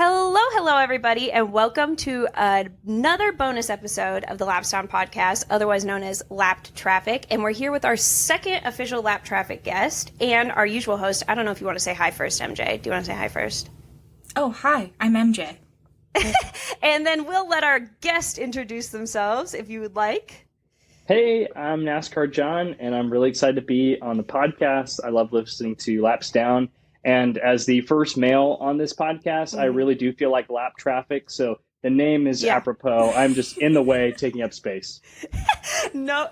Hello, everybody, and welcome to another bonus episode of the Lapstown Podcast, otherwise known as Lapped Traffic. And we're here with our second official Lapped Traffic guest and our usual host. I don't know if you want to say hi first, MJ. Do you want to say hi first? Oh, hi, I'm MJ. And then we'll let our guest introduce themselves, if you would like. Hey, I'm NASCAR John, and I'm really excited to be on the podcast. I love listening to Laps Down. And as the first male on this podcast, I really do feel like lap traffic. So the name is apropos. I'm just in the way, taking up space. No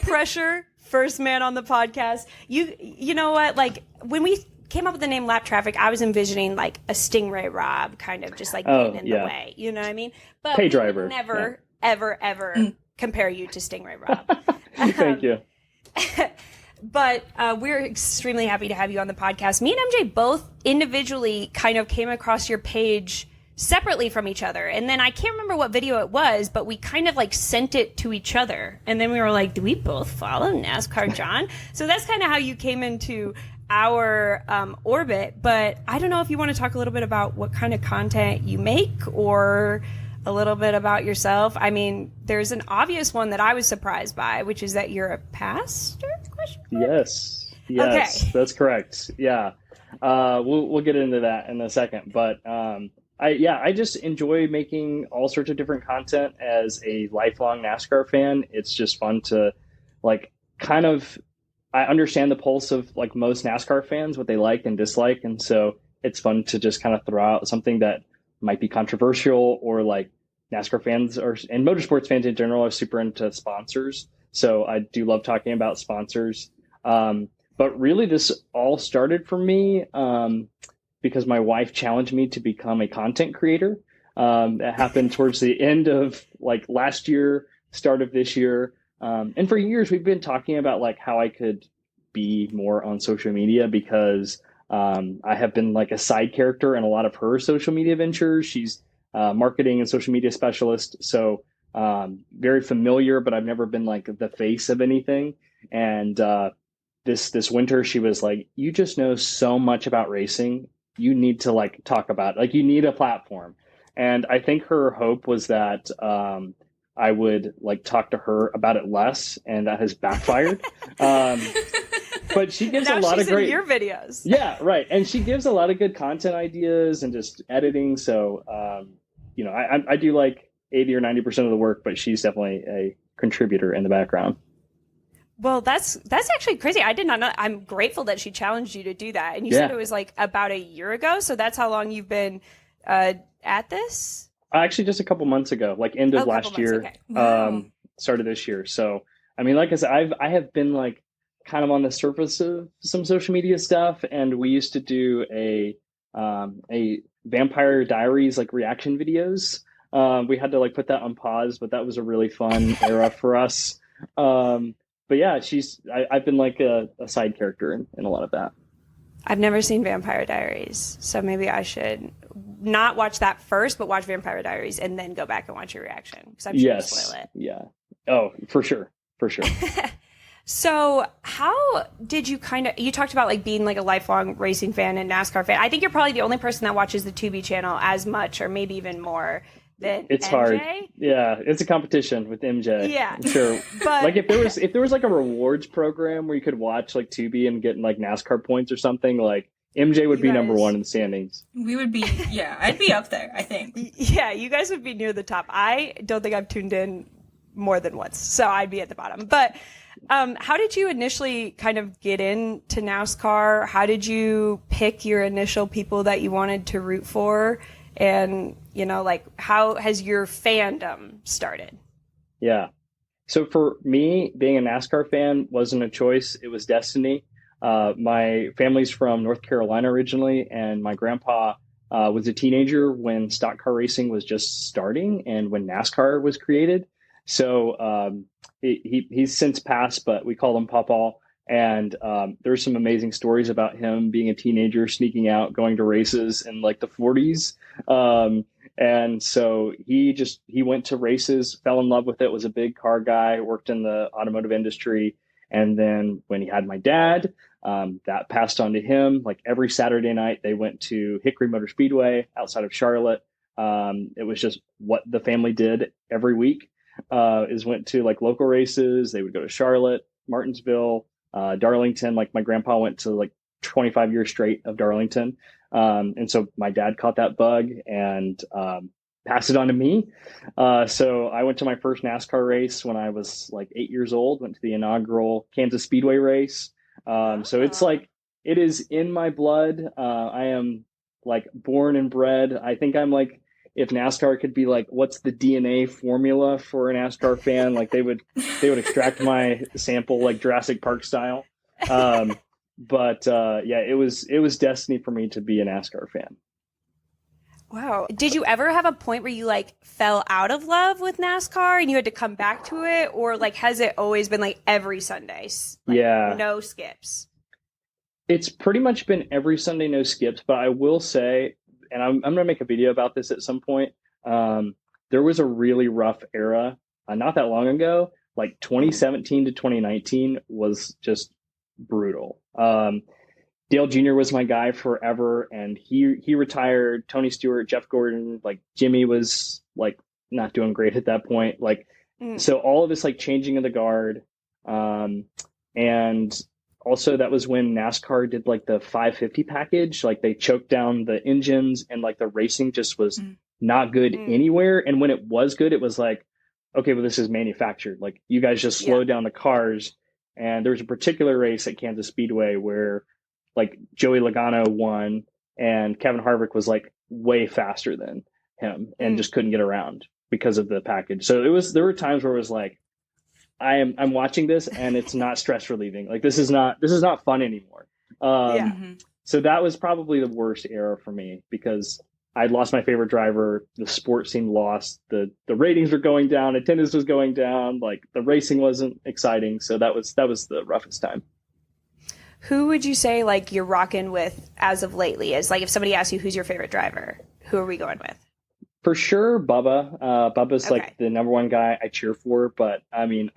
pressure. First man on the podcast. You know what? Like when we came up with the name Lap Traffic, I was envisioning like a Stingray Rob, kind of just like getting in the way. You know what I mean? But pay driver. Never, ever compare you to Stingray Rob. Thank you. But we're extremely happy to have you on the podcast. Me and MJ both individually kind of came across your page separately from each other. And then I can't remember what video it was, but we kind of like sent it to each other. And then we were like, do we both follow NASCAR John? So that's kind of how you came into our orbit. But I don't know if you want to talk a little bit about what kind of content you make or a little bit about yourself. I mean, there's an obvious one that I was surprised by, which is that you're a pastor? Yes, okay. That's correct. Yeah, we'll get into that in a second. But I just enjoy making all sorts of different content as a lifelong NASCAR fan. It's just fun to I understand the pulse of like most NASCAR fans, what they like and dislike, and so it's fun to just kind of throw out something that might be controversial or like NASCAR fans and motorsports fans in general are super into sponsors. So I do love talking about sponsors. But really this all started for me because my wife challenged me to become a content creator. That happened towards the end of like last year, start of this year. And for years we've been talking about like how I could be more on social media because I have been like a side character in a lot of her social media ventures. She's marketing and social media specialist. So very familiar, but I've never been like the face of anything. And this winter, she was like, you just know so much about racing. You need to like talk about it. Like you need a platform. And I think her hope was that I would like talk to her about it less, and that has backfired. But she gives a lot of great in your videos. Yeah, right. And she gives a lot of good content ideas and just editing. So, I do like 80 or 90% of the work, but she's definitely a contributor in the background. Well, that's actually crazy. I did not know. I'm grateful that she challenged you to do that. And you said it was like about a year ago. So that's how long you've been at this? Actually, just a couple months ago, like end of last year, okay. Wow. Started this year. So, I mean, like I said, I have been like kind of on the surface of some social media stuff. And we used to do a Vampire Diaries, like reaction videos. We had to like put that on pause, but that was a really fun era for us. But yeah, I've been like a side character in a lot of that. I've never seen Vampire Diaries, so maybe I should not watch that first, but watch Vampire Diaries and then go back and watch your reaction because I'm sure you'll spoil it. Yeah. Oh, for sure. So how did you you talked about like being like a lifelong racing fan and NASCAR fan. I think you're probably the only person that watches the Tubi channel as much or maybe even more than it's MJ. Hard. Yeah, it's a competition with MJ. Yeah. I'm sure. But like if there was like a rewards program where you could watch like Tubi and get like NASCAR points or something, like MJ would be number one in the standings. We would be, I'd be up there, I think. Yeah, you guys would be near the top. I don't think I've tuned in more than once, so I'd be at the bottom. But how did you initially kind of get into NASCAR? How did you pick your initial people that you wanted to root for? And, like how has your fandom started? Yeah. So for me, being a NASCAR fan wasn't a choice. It was destiny. My family's from North Carolina originally, and my grandpa was a teenager when stock car racing was just starting and when NASCAR was created. So he's since passed, but we call him Pawpaw. And there's some amazing stories about him being a teenager, sneaking out, going to races in like the 40s. And so he went to races, fell in love with it, was a big car guy, worked in the automotive industry. And then when he had my dad, That passed on to him. Like every Saturday night, they went to Hickory Motor Speedway outside of Charlotte. It was just what the family did every week, is went to like local races. They would go to Charlotte, Martinsville, Darlington. Like my grandpa went to like 25 years straight of Darlington. And so my dad caught that bug and passed it on to me. So I went to my first NASCAR race when I was like 8 years old, went to the inaugural Kansas Speedway race. So it's like, it is in my blood. I am like born and bred. I think I'm like, if NASCAR could be like, what's the DNA formula for a NASCAR fan? Like they would extract my sample like Jurassic Park style. But yeah, it was destiny for me to be a NASCAR fan. Wow. Did you ever have a point where you like fell out of love with NASCAR and you had to come back to it? Or like, has it always been like every Sunday? Like, yeah. No skips. It's pretty much been every Sunday, no skips. But I will say, and I'm going to make a video about this at some point. There was a really rough era not that long ago, like 2017 to 2019 was just brutal. Dale Jr. was my guy forever, and he retired. Tony Stewart, Jeff Gordon, like Jimmy was like not doing great at that point. Like, so all of this like changing of the guard, and also that was when NASCAR did like the 550 package. Like they choked down the engines, and like the racing just was not good anywhere. And when it was good, it was like, okay, well this is manufactured. Like you guys just slowed down the cars. And there was a particular race at Kansas Speedway where like Joey Logano won and Kevin Harvick was like way faster than him and just couldn't get around because of the package. So there were times where it was like, I'm watching this and it's not stress relieving. Like this is not fun anymore. So that was probably the worst era for me because I'd lost my favorite driver. The sport seemed lost. The ratings were going down. Attendance was going down. Like the racing wasn't exciting. So that was the roughest time. Who would you say like you're rocking with as of lately? As like if somebody asks you who's your favorite driver, who are we going with? For sure, Bubba. Bubba's like the number one guy I cheer for. But I mean,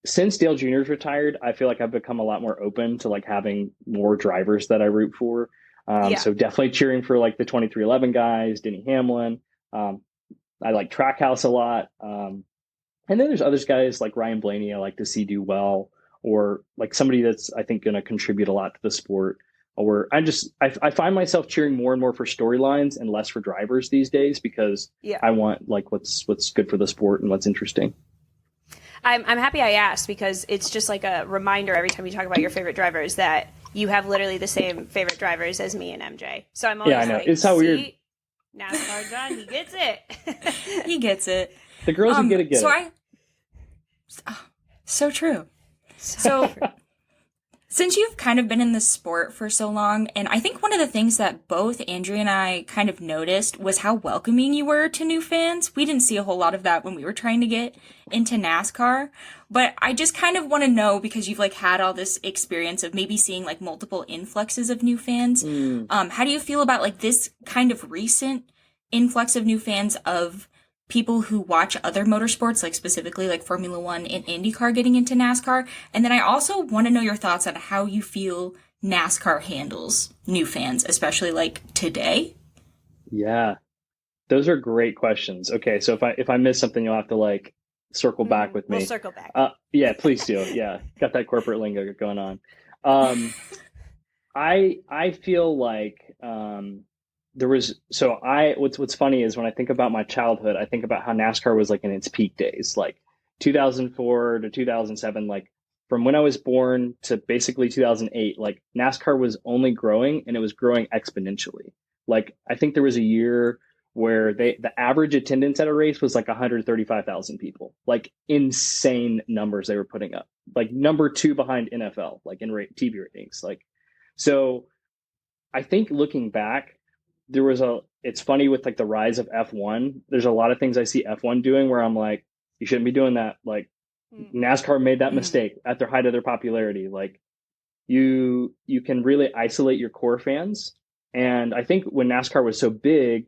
since Dale Jr.'s retired, I feel like I've become a lot more open to like having more drivers that I root for. So definitely cheering for like the 2311 guys, Denny Hamlin. I like Trackhouse a lot. And then there's other guys like Ryan Blaney I like to see do well, or like somebody that's I think going to contribute a lot to the sport. Or I find myself cheering more and more for storylines and less for drivers these days because I want like what's good for the sport and what's interesting. I'm happy I asked because it's just like a reminder every time you talk about your favorite drivers that you have literally the same favorite drivers as me and MJ. So I'm always I know. like, it's how weird. NASCAR John, he gets it. He gets it. The girls who get it. So true. So since you've kind of been in the sport for so long, and I think one of the things that both Andrea and I kind of noticed was how welcoming you were to new fans. We didn't see a whole lot of that when we were trying to get into NASCAR, but I just kind of want to know, because you've like had all this experience of maybe seeing like multiple influxes of new fans. How do you feel about like this kind of recent influx of new fans of people who watch other motorsports, like specifically like Formula One and IndyCar getting into NASCAR? And then I also want to know your thoughts on how you feel NASCAR handles new fans, especially like today. Yeah, those are great questions. Okay, so if I miss something, you'll have to like circle back with me. We'll circle back. Yeah, please do. Yeah, got that corporate lingo going on. I feel like what's funny is when I think about my childhood, I think about how NASCAR was like in its peak days, like 2004 to 2007, like from when I was born to basically 2008, like NASCAR was only growing and it was growing exponentially. Like I think there was a year where the average attendance at a race was like 135,000 people, like insane numbers they were putting up, like number 2 behind NFL, like in TV ratings. Like, so I think looking back, it's funny with like the rise of F1. There's a lot of things I see F1 doing where I'm like, you shouldn't be doing that. Like NASCAR made that mistake at their height of their popularity. Like you can really isolate your core fans. And I think when NASCAR was so big,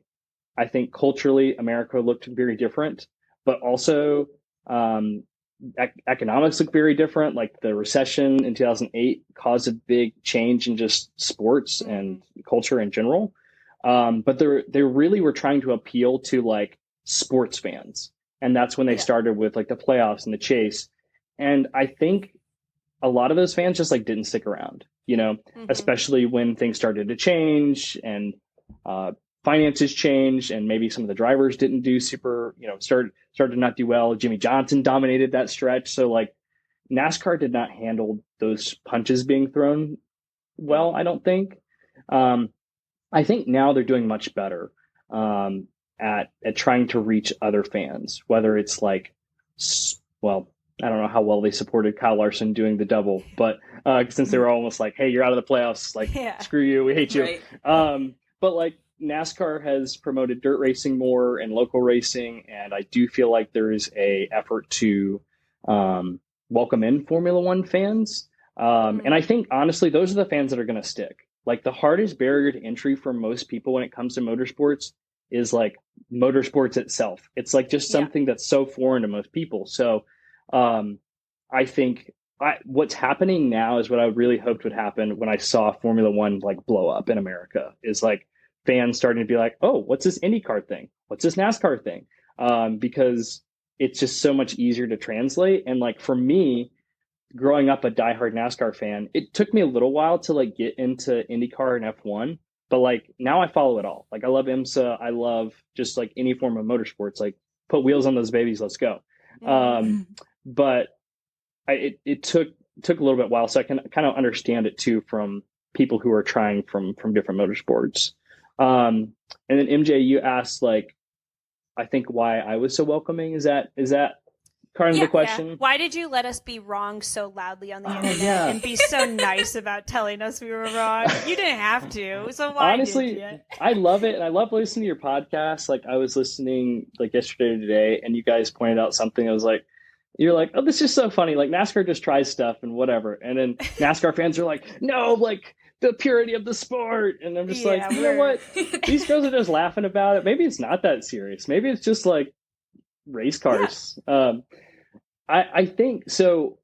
I think culturally America looked very different, but also economics look very different. Like the recession in 2008 caused a big change in just sports and culture in general. But they really were trying to appeal to like sports fans. And that's when they started with like the playoffs and the chase. And I think a lot of those fans just like didn't stick around, especially when things started to change and finances changed and maybe some of the drivers didn't do super, started to not do well. Jimmy Johnson dominated that stretch. So like NASCAR did not handle those punches being thrown well, I don't think. I think now they're doing much better at trying to reach other fans, whether it's like, well, I don't know how well they supported Kyle Larson doing the double, but since they were almost like, hey, you're out of the playoffs, like, screw you, we hate you. Right. But like NASCAR has promoted dirt racing more and local racing, and I do feel like there is a effort to welcome in Formula One fans. And I think, honestly, those are the fans that are going to stick. Like the hardest barrier to entry for most people when it comes to motorsports is like motorsports itself. It's like just something that's so foreign to most people. So I think what's happening now is what I really hoped would happen when I saw Formula One like blow up in America, is like fans starting to be like, oh, what's this IndyCar thing? What's this NASCAR thing? Because it's just so much easier to translate. And like for me, growing up a diehard NASCAR fan, it took me a little while to like get into IndyCar and F1, but like now I follow it all. Like I love IMSA. I love just like any form of motorsports, like put wheels on those babies. Let's go. But it took a little bit while, so I can kind of understand it too from people who are trying from different motorsports. And then MJ, you asked like, I think why I was so welcoming. Is that kind of the question? Yeah. Why did you let us be wrong so loudly on the internet and be so nice about telling us we were wrong? You didn't have to. So why? Honestly, did you? I love it, and I love listening to your podcast. Like I was listening like yesterday or today, and you guys pointed out something. I was like, you're like, oh, this is so funny. Like NASCAR just tries stuff and whatever. And then NASCAR fans are like, no, like the purity of the sport. And I'm just like, you know what? These girls are just laughing about it. Maybe it's not that serious. Maybe it's just like race cars. Yeah. I think so.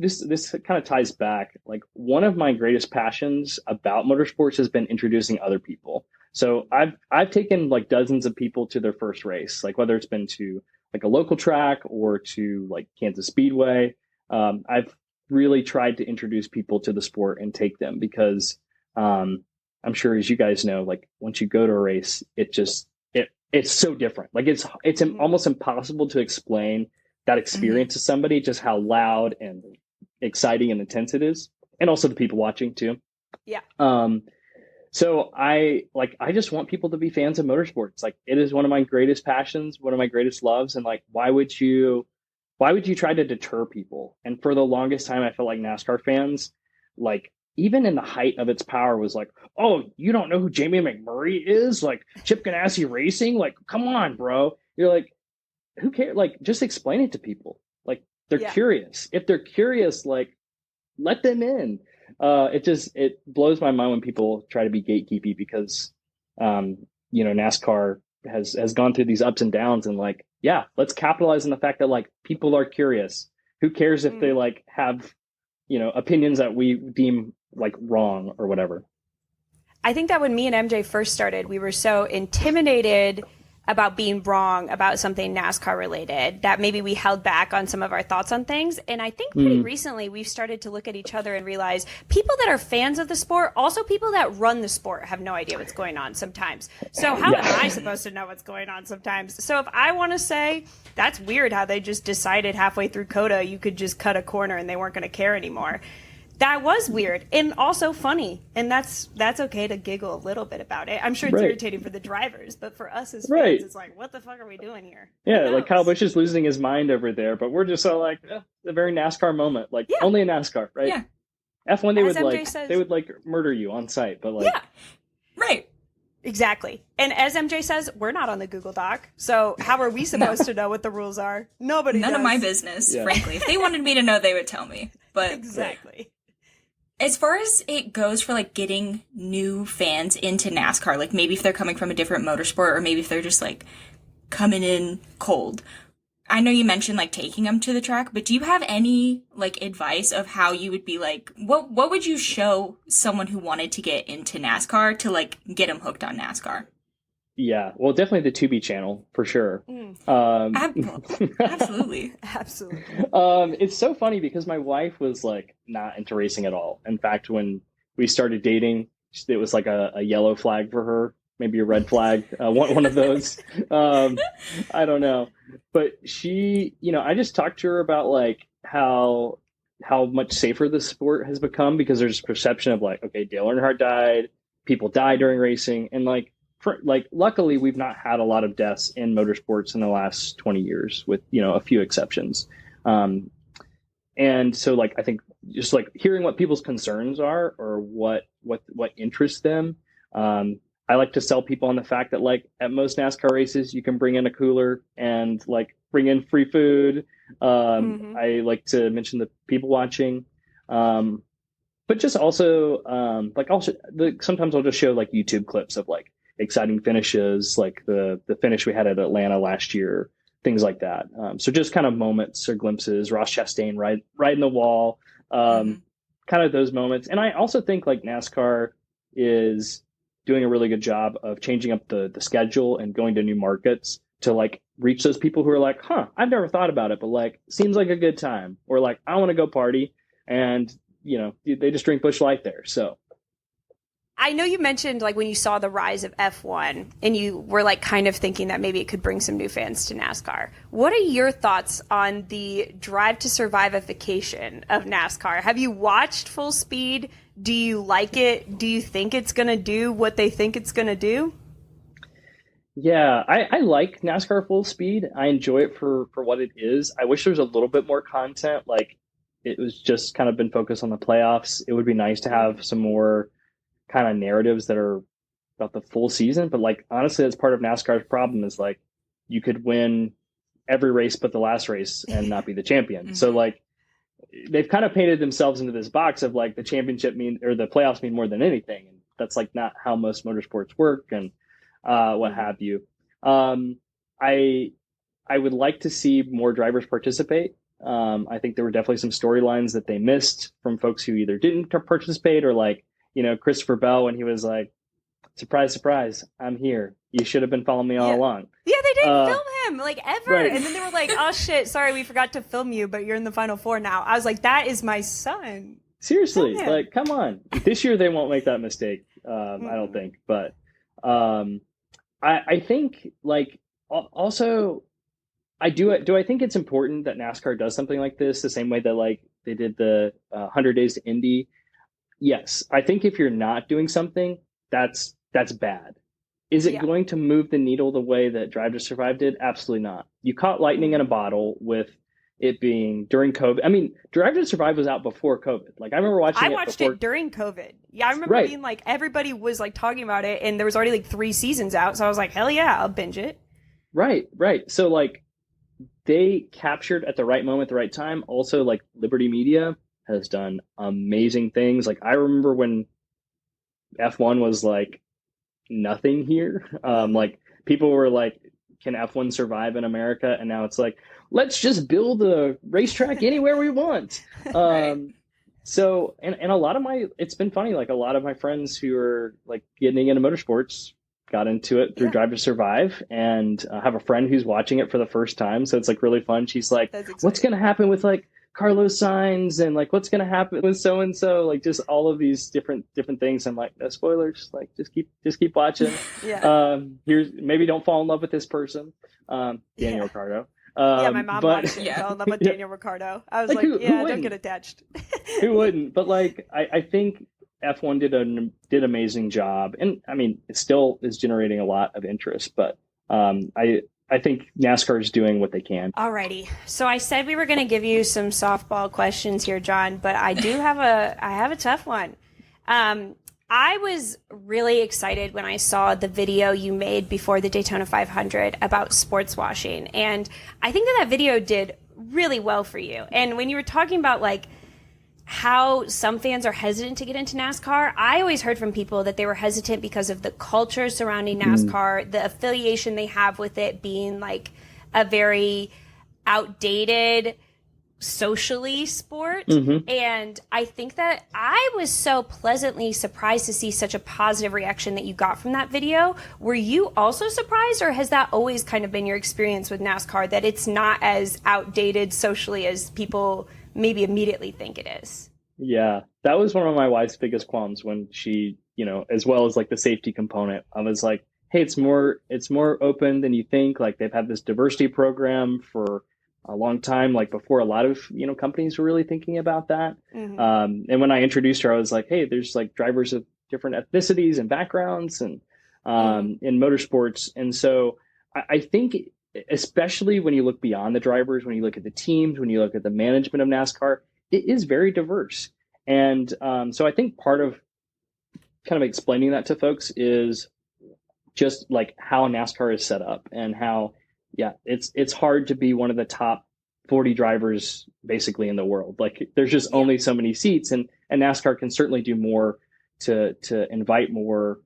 This kind of ties back. Like one of my greatest passions about motorsports has been introducing other people. So I've taken like dozens of people to their first race, like whether it's been to like a local track or to like Kansas Speedway. I've really tried to introduce people to the sport and take them because I'm sure, as you guys know, like once you go to a race, it's so different. Like it's almost impossible to explain that experience to somebody, just how loud and exciting and intense it is. And also the people watching too. Yeah. So I just want people to be fans of motorsports. Like it is one of my greatest passions, one of my greatest loves. And like, why would you try to deter people? And for the longest time, I felt like NASCAR fans, like even in the height of its power, was like, oh, you don't know who Jamie McMurray is? Like Chip Ganassi Racing? Like, come on, bro. You're like, who cares? Like, just explain it to people. Like they're curious. If they're curious, like let them in. It blows my mind when people try to be gatekeepy because, NASCAR has gone through these ups and downs, and like, yeah, let's capitalize on the fact that like people are curious. Who cares if they like have, opinions that we deem like wrong or whatever. I think that when me and MJ first started, we were so intimidated about being wrong about something NASCAR related that maybe we held back on some of our thoughts on things. And I think pretty recently we've started to look at each other and realize people that are fans of the sport, also people that run the sport, have no idea what's going on sometimes. So how am I supposed to know what's going on sometimes? So if I want to say that's weird how they just decided halfway through COTA you could just cut a corner and they weren't going to care anymore. That was weird and also funny, and that's okay to giggle a little bit about it. I'm sure it's irritating for the drivers, but for us as fans, it's like, what the fuck are we doing here? Yeah, like Kyle Busch is losing his mind over there, but we're just all like, a very NASCAR moment, like only in NASCAR, right? Yeah. F1 they would murder you on site, but like, right. Exactly. And as MJ says, we're not on the Google Doc, so how are we supposed to know what the rules are? None of my business, frankly. If they wanted me to know, they would tell me. But exactly. As far as it goes for like getting new fans into NASCAR, like maybe if they're coming from a different motorsport or maybe if they're just like coming in cold, I know you mentioned like taking them to the track, but do you have any like advice of how you would be like, what would you show someone who wanted to get into NASCAR to like get them hooked on NASCAR? Yeah, well, definitely the Tubi channel for sure. Absolutely. Absolutely. It's so funny because my wife was like not into racing at all. In fact, when we started dating, it was like a yellow flag for her, maybe a red flag, one of those. I don't know, but she, I just talked to her about like how much safer the sport has become because there's a perception of like, okay, Dale Earnhardt died, people die during racing, and luckily we've not had a lot of deaths in motorsports in the last 20 years with a few exceptions, and so like I think just like hearing what people's concerns are or what interests them. I like to sell people on the fact that like at most NASCAR races you can bring in a cooler and like bring in free food. I like to mention the people watching, but just also sometimes I'll just show like YouTube clips of like exciting finishes, like the finish we had at Atlanta last year, things like that. So just kind of moments or glimpses. Ross Chastain right in the wall, kind of those moments. And I also think like NASCAR is doing a really good job of changing up the schedule and going to new markets to like reach those people who are like, I've never thought about it, but like seems like a good time, or like I want to go party, and they just drink Busch Light there. So I know you mentioned like when you saw the rise of F1 and you were like kind of thinking that maybe it could bring some new fans to NASCAR. What are your thoughts on the drive to survivification of NASCAR? Have you watched Full Speed? Do you like it? Do you think it's going to do what they think it's going to do? Yeah, I like NASCAR Full Speed. I enjoy it for what it is. I wish there was a little bit more content. Like it was just kind of been focused on the playoffs. It would be nice to have some more kind of narratives that are about the full season. But like, honestly, that's part of NASCAR's problem is like, you could win every race but the last race and not be the champion. So like, they've kind of painted themselves into this box of like the championship or the playoffs mean more than anything. And that's like not how most motorsports work and what have you. I would like to see more drivers participate. I think there were definitely some storylines that they missed from folks who either didn't participate or like, Christopher Bell, when he was like, surprise, surprise, I'm here. You should have been following me all along. Yeah, they didn't film him like ever. Right. And then they were like, oh shit, sorry, we forgot to film you, but you're in the Final Four now. I was like, that is my son. Seriously, like, come on. This year they won't make that mistake, I don't think. But I think, like, also, I think it's important that NASCAR does something like this the same way that, like, they did the 100 Days to Indy. Yes, I think if you're not doing something, that's bad. Is it going to move the needle the way that Drive to Survive did? Absolutely not. You caught lightning in a bottle with it being during COVID. I mean, Drive to Survive was out before COVID. Like, I remember watching I watched it during COVID. Yeah, I remember being like, everybody was like talking about it, and there was already like 3 seasons out. So I was like, hell yeah, I'll binge it. Right. So like, they captured at the right moment, the right time. Also, like, Liberty Media has done amazing things. Like, I remember when F1 was like nothing here. Like, people were like, can F1 survive in America? And now it's like, let's just build a racetrack anywhere we want. So, and a lot of it's been funny. Like, a lot of my friends who are like getting into motorsports got into it through Drive to Survive, and I have a friend who's watching it for the first time. So it's like really fun. She's like, what's going to happen with like Carlos Sainz, and like what's going to happen with so and so, like just all of these different things. I'm like, no spoilers, like just keep watching. Here's, maybe don't fall in love with this person, Daniel Ricciardo. My mom watched it, fell in love with Daniel Ricciardo. I was like, who don't get attached. Who wouldn't? But like, I think F1 did amazing job, and I mean, it still is generating a lot of interest, but I think NASCAR is doing what they can. Alrighty. So I said we were going to give you some softball questions here, John, but I do have a tough one. I was really excited when I saw the video you made before the Daytona 500 about sports washing. And I think that video did really well for you. And when you were talking about like how some fans are hesitant to get into NASCAR, I always heard from people that they were hesitant because of the culture surrounding NASCAR, the affiliation they have with it being like a very outdated socially sport. And I think that I was so pleasantly surprised to see such a positive reaction that you got from that video. Were you also surprised, or has that always kind of been your experience with NASCAR, that it's not as outdated socially as people maybe immediately think it is? Yeah, that was one of my wife's biggest qualms when she, as well as like the safety component. I was like, hey, it's more open than you think. Like, they've had this diversity program for a long time, like before a lot of, companies were really thinking about that. And when I introduced her, I was like, hey, there's like drivers of different ethnicities and backgrounds and in motorsports. And so I think, especially when you look beyond the drivers, when you look at the teams, when you look at the management of NASCAR, it is very diverse. And so I think part of kind of explaining that to folks is just like how NASCAR is set up and how, it's hard to be one of the top 40 drivers basically in the world. Like, there's just only so many seats, and NASCAR can certainly do more to invite more,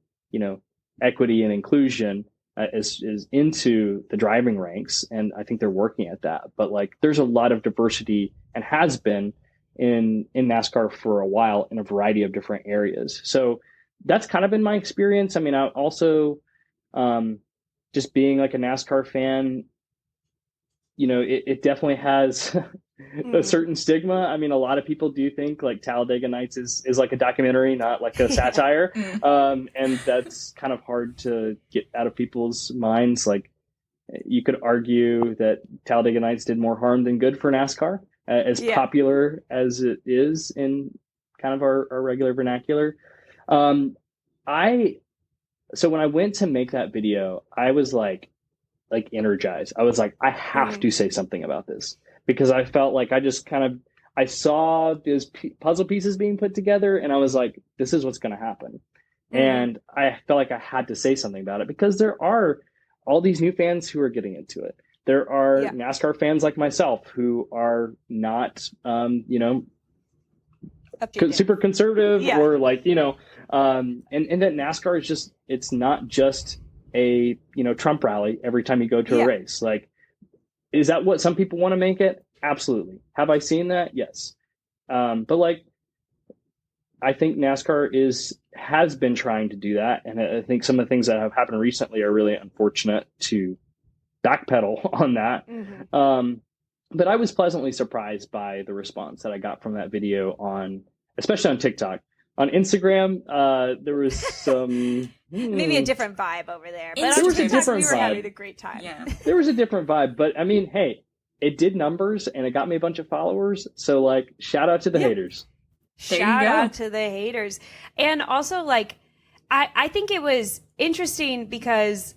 equity and inclusion is into the driving ranks. And I think they're working at that. But like, there's a lot of diversity and has been in NASCAR for a while in a variety of different areas. So that's kind of been my experience. I mean, I also, just being like a NASCAR fan, it definitely has a certain stigma. I mean, a lot of people do think like Talladega Nights is like a documentary, not like a satire. And that's kind of hard to get out of people's minds. Like, you could argue that Talladega Nights did more harm than good for NASCAR, as popular as it is in kind of our regular vernacular. So when I went to make that video, I was like energized. I was like, I have to say something about this, because I felt like I saw these puzzle pieces being put together, and I was like, this is what's going to happen. And I felt like I had to say something about it, because there are all these new fans who are getting into it. There are NASCAR fans like myself who are not, super conservative or like, and that NASCAR is just, it's not just a, Trump rally every time you go to a race. Like, is that what some people want to make it? Absolutely. Have I seen that? Yes. But like, I think NASCAR has been trying to do that. And I think some of the things that have happened recently are really unfortunate to backpedal on that. But I was pleasantly surprised by the response that I got from that video especially on TikTok. On Instagram, there was some maybe a different vibe over there. But there was a different we were vibe. having a great time. Yeah. There was a different vibe, but I mean, hey, it did numbers and it got me a bunch of followers. So like, shout out to the haters. Shout out to the haters. And also, like, I think it was interesting because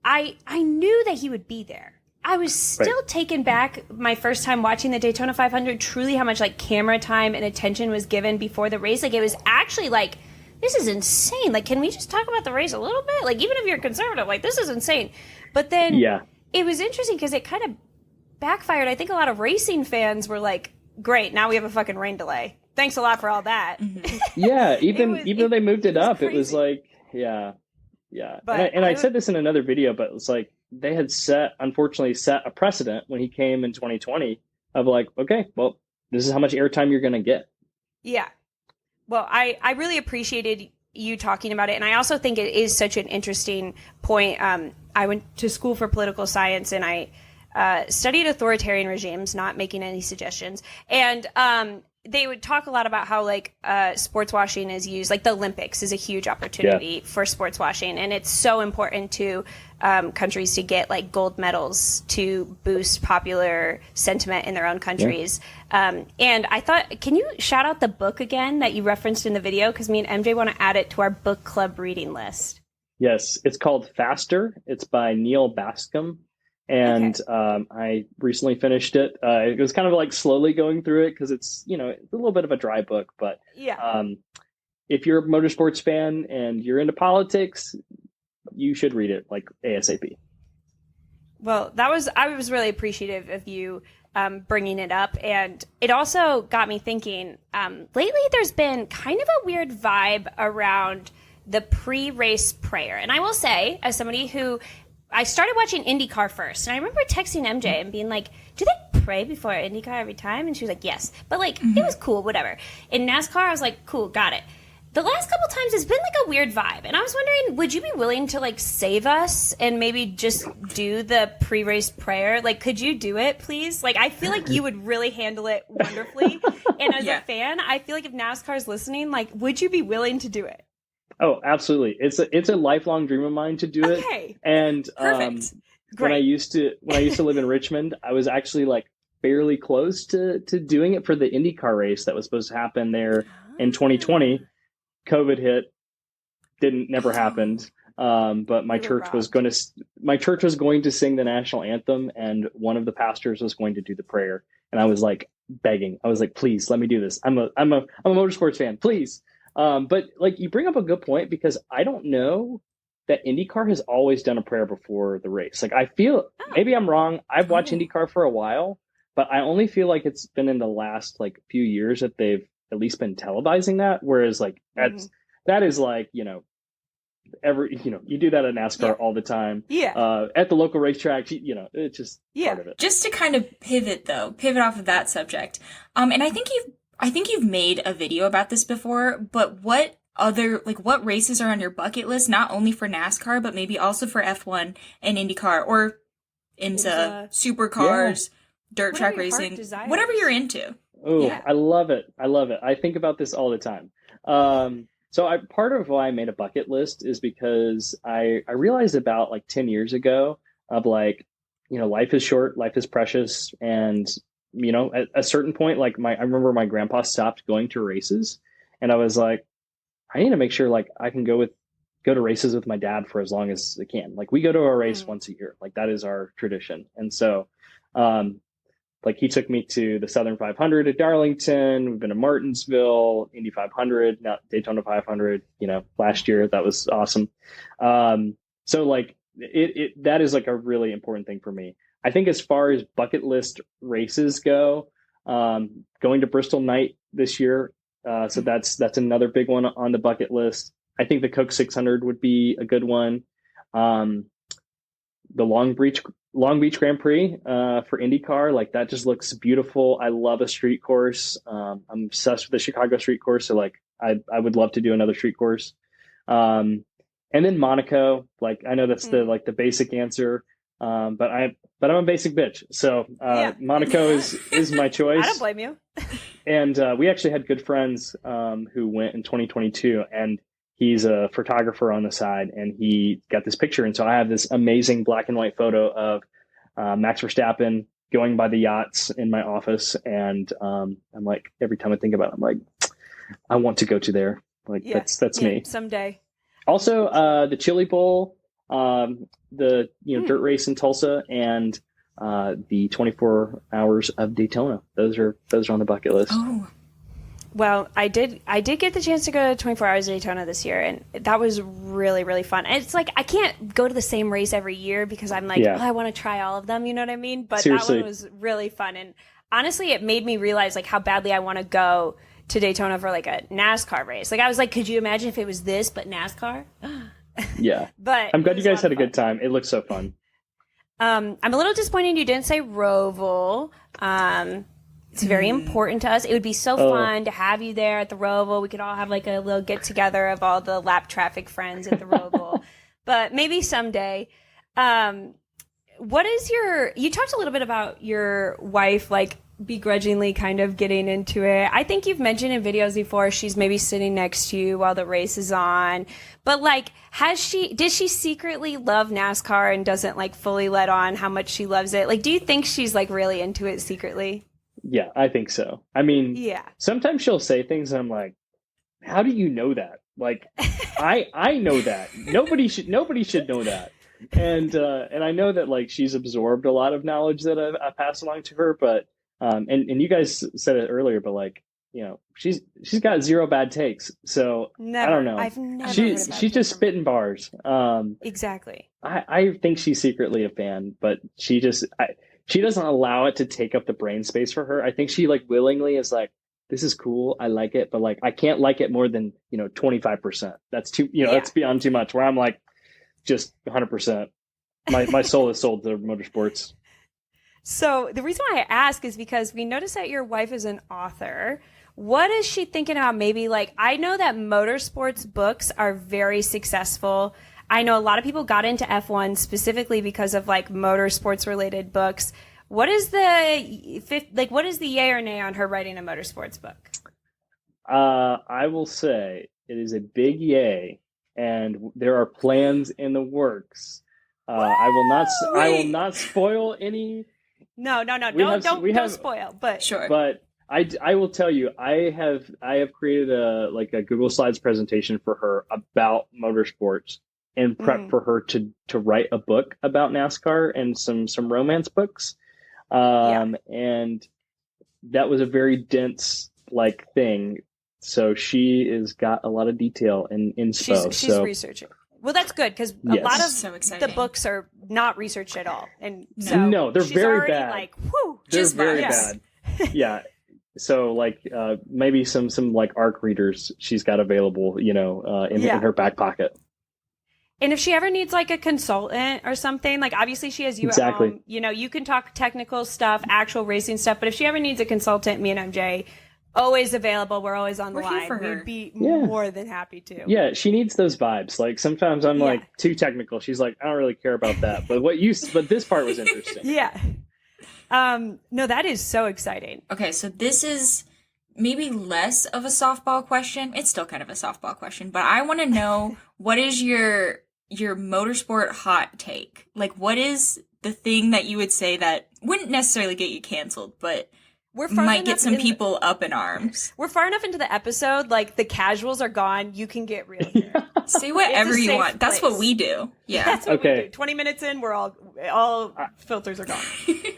I knew that he would be there. I was still taken back my first time watching the Daytona 500, truly how much like camera time and attention was given before the race. Like, it was actually like, this is insane. Like, can we just talk about the race a little bit? Like, even if you're conservative, like, this is insane. But then it was interesting because it kind of backfired. I think a lot of racing fans were like, great, now we have a fucking rain delay. Thanks a lot for all that. Yeah, even though they moved it up, crazy. It was like, But I said this in another video, but it's like, they had unfortunately set a precedent when he came in 2020 of like, okay, well, this is how much airtime you're going to get. Yeah. Well, I really appreciated you talking about it. And I also think it is such an interesting point. I went to school for political science, and I studied authoritarian regimes, not making any suggestions. And they would talk a lot about how like sports washing is used, like the Olympics is a huge opportunity for sports washing, and it's so important to countries to get like gold medals to boost popular sentiment in their own countries. And I thought, can you shout out the book again that you referenced in the video, because me and MJ want to add it to our book club reading list. Yes, it's called Faster. It's by Neil Bascom. And I recently finished it. It was kind of like slowly going through it because it's, a little bit of a dry book. But if you're a motorsports fan and you're into politics, you should read it like ASAP. Well, I was really appreciative of you bringing it up. And it also got me thinking, lately there's been kind of a weird vibe around the pre-race prayer. And I will say, as somebody who I started watching IndyCar first, and I remember texting MJ and being like, do they pray before IndyCar every time? And she was like, yes. But, like, it was cool, whatever. In NASCAR, I was like, cool, got it. The last couple times, it's been, like, a weird vibe. And I was wondering, would you be willing to, like, save us and maybe just do the pre-race prayer? Like, could you do it, please? Like, I feel like you would really handle it wonderfully. And as a fan, I feel like if NASCAR's listening, like, would you be willing to do it? Oh, absolutely. It's a lifelong dream of mine to do it. And Perfect. when I used to live in Richmond, I was actually like fairly close to doing it for the IndyCar race that was supposed to happen there in 2020. COVID hit, never happened. But my church was going to sing the national anthem, and one of the pastors was going to do the prayer. And I was like begging. I was like, please let me do this. I'm a motorsports fan, please. But like you bring up a good point, because I don't know that IndyCar has always done a prayer before the race. Like I feel maybe I'm wrong. I've watched IndyCar for a while, but I only feel like it's been in the last like few years that they've at least been televising that. Whereas like that is like, you do that at NASCAR all the time. Yeah. At the local racetrack, it's just part of it. Just to kind of pivot off of that subject. And I think you've made a video about this before, but what races are on your bucket list, not only for NASCAR, but maybe also for F1 and IndyCar or IMSA, supercars, dirt track racing, whatever you're into. Oh, yeah. I love it. I think about this all the time. So part of why I made a bucket list is because I realized about like 10 years ago of like, life is short, life is precious. And, at a certain point, like I remember my grandpa stopped going to races, and I was like, I need to make sure like I can go to races with my dad for as long as I can. Like we go to a race once a year, like that is our tradition. And so, like he took me to the Southern 500 at Darlington. We've been to Martinsville, Indy 500, now Daytona 500. Last year that was awesome. So like that is like a really important thing for me. I think as far as bucket list races go, going to Bristol Night this year. So that's another big one on the bucket list. I think the Coke 600 would be a good one. The Long Beach Grand Prix for IndyCar, like that just looks beautiful. I love a street course. I'm obsessed with the Chicago street course, so like I would love to do another street course. And then Monaco, like I know that's the basic answer, but I'm a basic bitch, so Monaco is my choice. I don't blame you. And we actually had good friends who went in 2022, and he's a photographer on the side, and he got this picture. And so I have this amazing black and white photo of Max Verstappen going by the yachts in my office. And I'm like, every time I think about it, I'm like, I want to go to there. Like that's me. Someday. Also, the Chili Bowl, the dirt race in Tulsa, and the 24 hours of Daytona. Those are on the bucket list. Oh. Well, I did get the chance to go to 24 Hours of Daytona this year, and that was really, really fun. And it's like I can't go to the same race every year because I'm like, I want to try all of them, you know what I mean? But Seriously. That one was really fun. And honestly, it made me realize like how badly I want to go to Daytona for like a NASCAR race. Like I was like, could you imagine if it was this, but NASCAR? Yeah. But I'm glad you guys had a good time. It looks so fun. I'm a little disappointed you didn't say Roval. It's very important to us. It would be so fun to have you there at the Roval. We could all have like a little get together of all the lap traffic friends at the Roval. But maybe someday. What is you talked a little bit about your wife, like begrudgingly kind of getting into it. I think you've mentioned in videos before she's maybe sitting next to you while the race is on. But like, did she secretly love NASCAR and doesn't like fully let on how much she loves it? Like, do you think she's like really into it secretly? Yeah, I think so. I mean, sometimes she'll say things and I'm like, how do you know that? Like, I know that. Nobody should know that. And I know that like she's absorbed a lot of knowledge that I passed along to her, but and you guys said it earlier, but like, she's got zero bad takes. So never. I don't know. I've never she's just spitting bars. Exactly. I think she's secretly a fan, but she doesn't allow it to take up the brain space for her. I think she like willingly is like, this is cool. I like it, but like, I can't like it more than, 25%. That's too, that's beyond too much, where I'm like, just 100%. My soul is sold to motorsports. So the reason why I ask is because we noticed that your wife is an author. What is she thinking about? Maybe like, I know that motorsports books are very successful. I know a lot of people got into F1 specifically because of like motorsports related books. What is what is the yay or nay on her writing a motorsports book? I will say it is a big yay, and there are plans in the works. I will not spoil any. No. Don't spoil. But Sure. But I will tell you, I have created a Google Slides presentation for her about motorsports in prep for her to write a book about NASCAR and some romance books. And that was a very dense thing. So she has got a lot of detail and inspo. She's researching. Well, that's good because a lot of the books are not researched at all, and no, they're very bad. Like, whew, they're very bad. Yeah. So maybe some ARC readers she's got available, in her back pocket. And if she ever needs like a consultant or something, like obviously she has you at home, you can talk technical stuff, actual racing stuff. But if she ever needs a consultant, me and MJ, always available. We're always on the line. Here for her. We'd be more than happy to. Yeah, she needs those vibes. Like sometimes I'm too technical. She's like, I don't really care about that. But but this part was interesting. Yeah. No, that is so exciting. Okay, so this is maybe less of a softball question. It's still kind of a softball question, but I want to know what is your motorsport hot take? Like, what is the thing that you would say that wouldn't necessarily get you canceled, but might get some people up in arms? We're far enough into the episode, like the casuals are gone. You can get real here. Say whatever you want. That's what we do. Yeah. That's what we do. 20 minutes in, we're all filters are gone.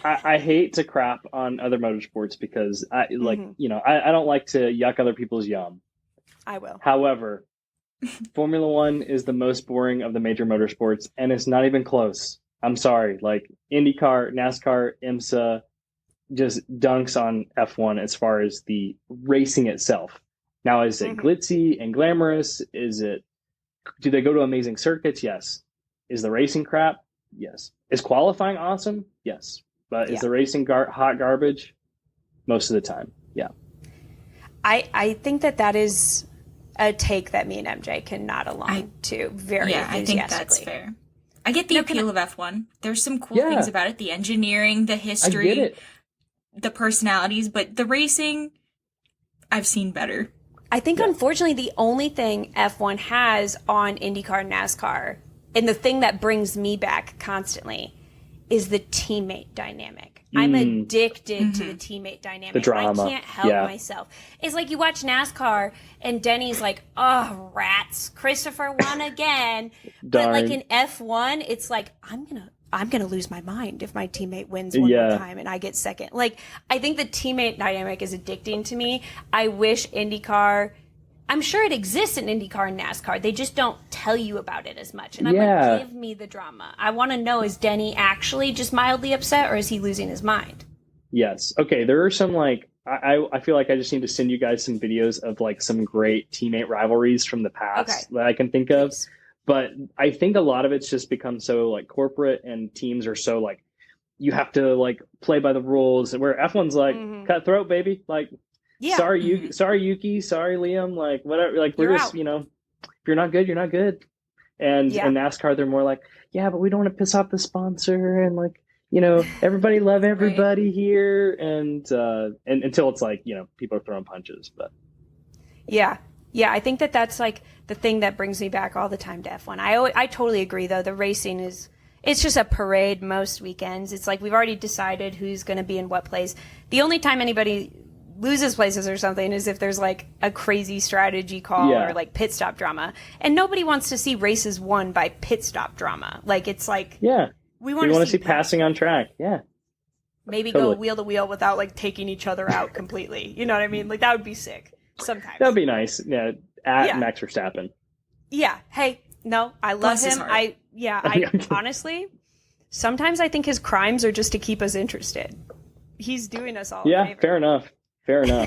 I hate to crap on other motorsports because I don't like to yuck other people's yum. I will. However, Formula One is the most boring of the major motorsports, and it's not even close. I'm sorry. Like IndyCar, NASCAR, IMSA just dunks on F1 as far as the racing itself. Now, is it glitzy and glamorous? Do they go to amazing circuits? Yes. Is the racing crap? Yes. Is qualifying awesome? Yes. But is the racing hot garbage? Most of the time. Yeah. I think that is a take that me and MJ can nod along to very enthusiastically. I think that's fair. I get the appeal of F1. There's some cool things about it. The engineering, the history. I get it. The personalities, but the racing, I've seen better. I think, unfortunately, the only thing F1 has on IndyCar and NASCAR, and the thing that brings me back constantly, is the teammate dynamic. I'm addicted to the teammate dynamic. The drama. I can't help myself. It's like you watch NASCAR, and Denny's like, oh, rats, Christopher won again. But like in F1, it's like, I'm gonna lose my mind if my teammate wins one more time and I get second. Like, I think the teammate dynamic is addicting to me. I wish IndyCar, I'm sure it exists in IndyCar and NASCAR. They just don't tell you about it as much. And I'm like, give me the drama. I want to know, is Denny actually just mildly upset or is he losing his mind? Yes. Okay. There are some I feel like I just need to send you guys some videos of some great teammate rivalries from the past that I can think of. Please. But I think a lot of it's just become so corporate, and teams are so you have to play by the rules. Where F1's cutthroat, baby. Sorry Yuki, sorry Liam. Whatever. We're just if you're not good, you're not good. And in NASCAR, they're more but we don't want to piss off the sponsor, and everybody love everybody here, and until it's people are throwing punches, but yeah, I think that's the thing that brings me back all the time to F1. I totally agree, though. The racing it's just a parade most weekends. It's we've already decided who's going to be in what place. The only time anybody loses places or something is if there's a crazy strategy call or pit stop drama. And nobody wants to see races won by pit stop drama. We want to see passing on track. Yeah. Maybe go wheel to wheel without taking each other out completely. You know what I mean? That would be sick. Sometimes. That would be nice. Yeah. Max Verstappen. Yeah. Hey, no, I love him. I honestly, sometimes I think his crimes are just to keep us interested. He's doing us all. Yeah, fair enough.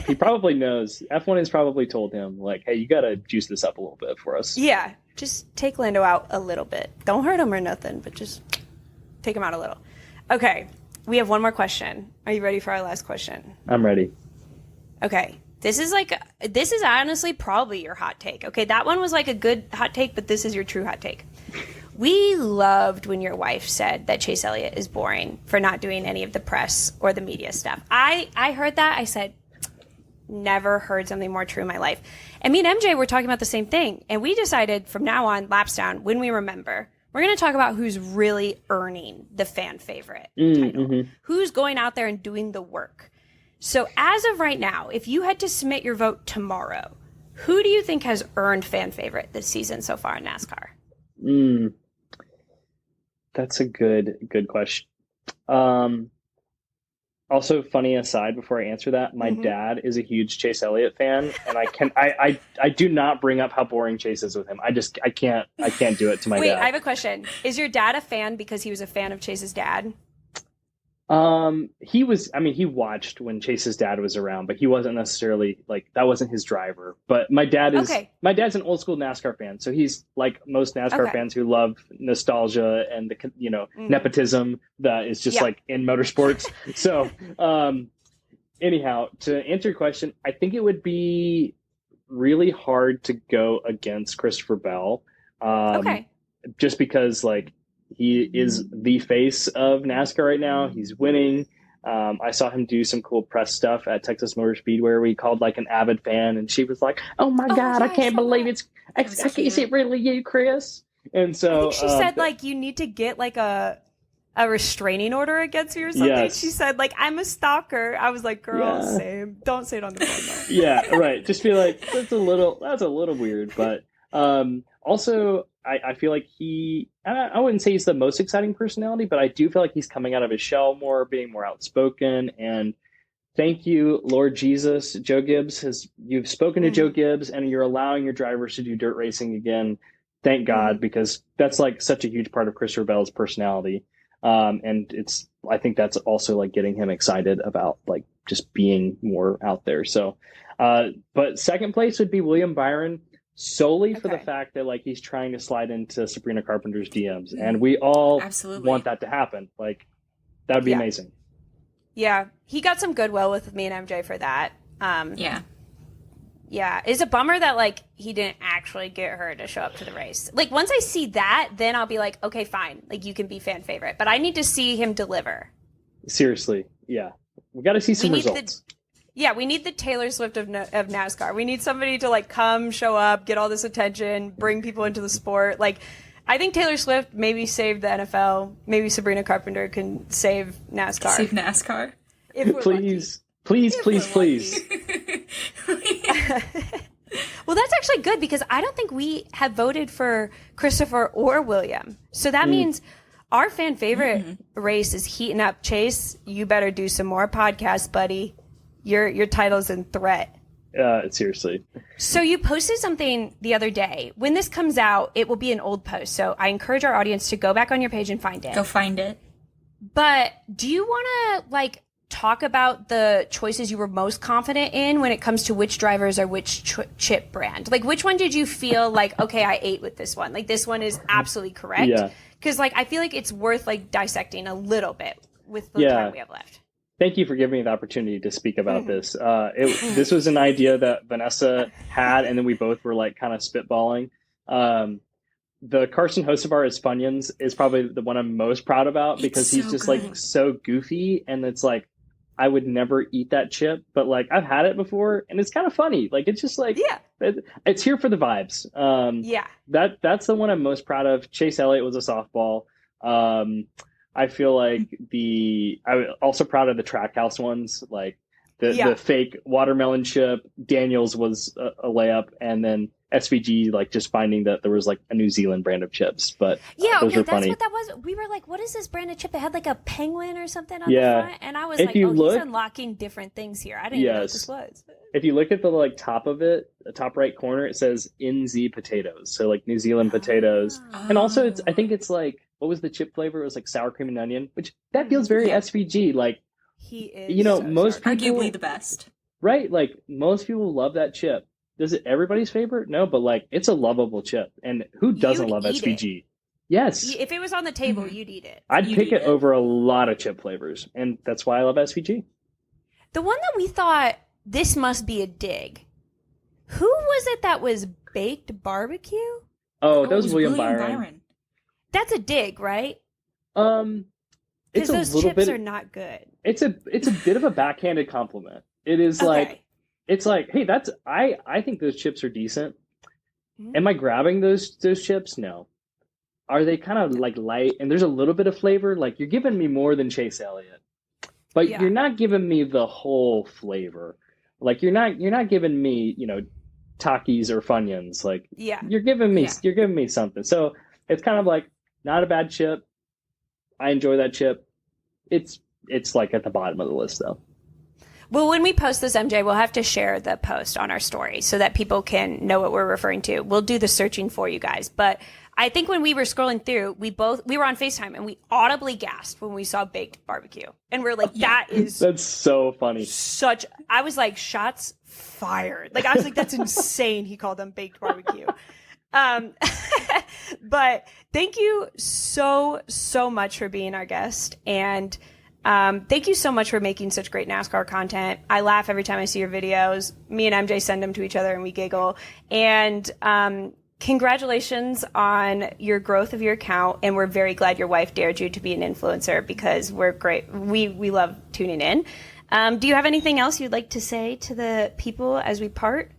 He probably knows. F1 has probably told him, hey, you got to juice this up a little bit for us. Yeah. Just take Lando out a little bit. Don't hurt him or nothing, but just take him out a little. Okay. We have one more question. Are you ready for our last question? I'm ready. Okay. This is honestly probably your hot take. Okay, that one was like a good hot take, but this is your true hot take. We loved when your wife said that Chase Elliott is boring for not doing any of the press or the media stuff. I heard that. I said, never heard something more true in my life. And me and MJ were talking about the same thing. And we decided from now on, laps down, when we remember, we're going to talk about who's really earning the fan favorite title. Mm-hmm. Who's going out there and doing the work. So as of right now, if you had to submit your vote tomorrow, who do you think has earned fan favorite this season so far in NASCAR? That's a good question. Also, funny aside, before I answer that, my dad is a huge Chase Elliott fan, and I do not bring up how boring Chase is with him. I can't do it to my dad. Wait, I have a question. Is your dad a fan because he was a fan of Chase's dad? He watched when Chase's dad was around, but he wasn't necessarily that wasn't his driver. But my dad's an old school NASCAR fan. So he's like most NASCAR fans who love nostalgia and the, nepotism that is just in motorsports. So, anyhow, to answer your question, I think it would be really hard to go against Christopher Bell. Just because he is the face of NASCAR right now. He's winning. I saw him do some cool press stuff at Texas Motor Speedway where he called an avid fan, and she was like, "Oh my God, I can't believe is it really you, Chris?" And so I think she said you need to get a restraining order against me or something. Yes. She said I'm a stalker. I was like, "Girl, same. Don't say it on the phone." Yeah, right. Just be like, that's a little weird, but also. I feel like I wouldn't say he's the most exciting personality, but I do feel like he's coming out of his shell more, being more outspoken. And thank you, Lord Jesus. Joe Gibbs you've spoken to Joe Gibbs, and you're allowing your drivers to do dirt racing again. Thank God, because that's such a huge part of Christopher Bell's personality. And I think that's also getting him excited about just being more out there. So, but second place would be William Byron. Solely for the fact that he's trying to slide into Sabrina Carpenter's DMs, and we all want that to happen. That would be amazing. Yeah, he got some goodwill with me and MJ for that. It's a bummer that he didn't actually get her to show up to the race. Once I see that, then I'll be like, okay, fine, you can be fan favorite, but I need to see him deliver. Seriously, yeah, we got to see some results. We need the Taylor Swift of NASCAR. We need somebody to come, show up, get all this attention, bring people into the sport. I think Taylor Swift maybe saved the NFL. Maybe Sabrina Carpenter can save NASCAR. Save NASCAR? Please. Well, that's actually good because I don't think we have voted for Christopher or William. So that means our fan favorite race is heating up. Chase, you better do some more podcasts, buddy. Your title's in threat. Seriously. So you posted something the other day. When this comes out, it will be an old post. So I encourage our audience to go back on your page and find it. Go find it. But do you want to talk about the choices you were most confident in when it comes to which drivers or which chip brand? Which one did you feel okay, I ate with this one? This one is absolutely correct. Yeah. Because I feel like it's worth dissecting a little bit with the time we have left. Thank you for giving me the opportunity to speak about this. This was an idea that Vanessa had, and then we both were kind of spitballing. The Carson Hocevar is Funyuns is probably the one I'm most proud about because he's just so goofy, and it's I would never eat that chip, but I've had it before, and it's kind of funny. It's just it's here for the vibes. That's the one I'm most proud of. Chase Elliott was a softball. I feel I'm also proud of the Trackhouse ones, the fake watermelon chip. Daniels was a layup, and then SVG just finding that there was a New Zealand brand of chips. But those were funny. That's what that was. We were what is this brand of chip? It had a penguin or something on the front, and I was he's unlocking different things here. I didn't even know what this was. If you look at the top of it, the top right corner, it says NZ potatoes, so New Zealand potatoes, and also I think it's what was the chip flavor? It was sour cream and onion, which that feels very SVG. He is, most people, arguably the best, right? Most people love that chip. Is it everybody's favorite? No, but it's a lovable chip, and who doesn't love SVG? Yes. If it was on the table, you'd eat it. I'd You'd pick eat it it. over a lot of chip flavors, and that's why I love SVG. The one that we thought, this must be a dig. Who was it that was baked barbecue? Oh, it that was was William Byron. That's a dig, right? It's Because a those little chips bit. are not good. It's a bit of a backhanded compliment. It is like, Okay. it's like, hey, that's I think those chips are decent. Mhm. Am I grabbing those chips? No. Are they kind of like light and there's a little bit of flavor? Like you're giving me more than Chase Elliott, but Yeah. you're not giving me the whole flavor. Like you're not giving me, Takis or Funyuns. Like Yeah. you're giving me Yeah. something. So it's kind of like not a bad chip. I enjoy that chip. It's like at the bottom of the list though. Well, when we post this, MJ, we'll have to share the post on our story so that people can know what we're referring to. We'll do the searching for you guys. But I think when we were scrolling through, we were on FaceTime and we audibly gasped when we saw baked barbecue. And we're like, that is That's so funny. I was like, shots fired. Like, I was like, that's insane. He called them baked barbecue. But thank you so much for being our guest. And thank you so much for making such great NASCAR content. I laugh every time I see your videos. Me and MJ send them to each other and we giggle. And congratulations on your growth of your account. And we're very glad your wife dared you to be an influencer because we're great. We love tuning in. Do you have anything else you'd like to say to the people as we part?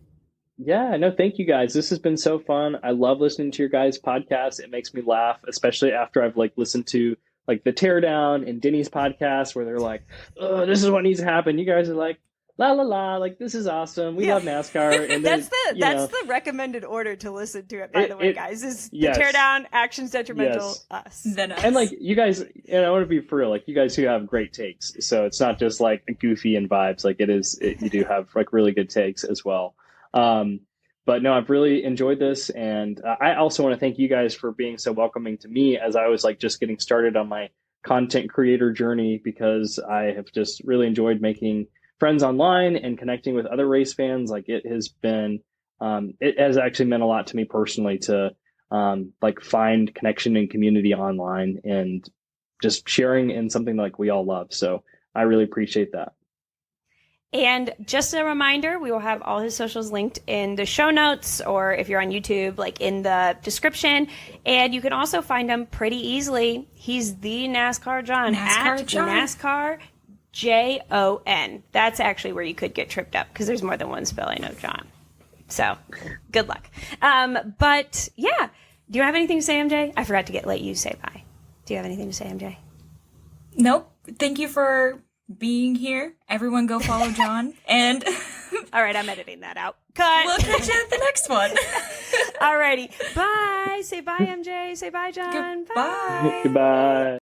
Yeah, no, thank you guys. This has been so fun. I love listening to your guys' podcast. It makes me laugh, especially after I've listened to the Teardown and Denny's podcast where they're like, oh, this is what needs to happen. You guys are like, la la la, like this is awesome. We love NASCAR. And that's the recommended order to listen to it, by the way, guys. Is yes. the Teardown, Actions Detrimental, Yes. us. Then us. And you guys, and I want to be for real, you guys who have great takes. So it's not just goofy and vibes. You do have really good takes as well. But no, I've really enjoyed this. And I also want to thank you guys for being so welcoming to me as I was just getting started on my content creator journey, because I have just really enjoyed making friends online and connecting with other race fans. It has actually meant a lot to me personally to find connection and community online and just sharing in something we all love. So I really appreciate that. And just a reminder, we will have all his socials linked in the show notes, or if you're on YouTube, in the description. And you can also find him pretty easily. He's the NASCAR John at NASCAR JON. That's actually where you could get tripped up because there's more than one spelling of John. So good luck. But yeah, do you have anything to say, MJ? I forgot to let you say bye. Do you have anything to say, MJ? Nope. Thank you for being here. Everyone go follow John. And all right, I'm editing that out. Cut. We'll catch you at the next one. Alrighty. Bye. Say bye, MJ. Say bye, John. Goodbye. Goodbye.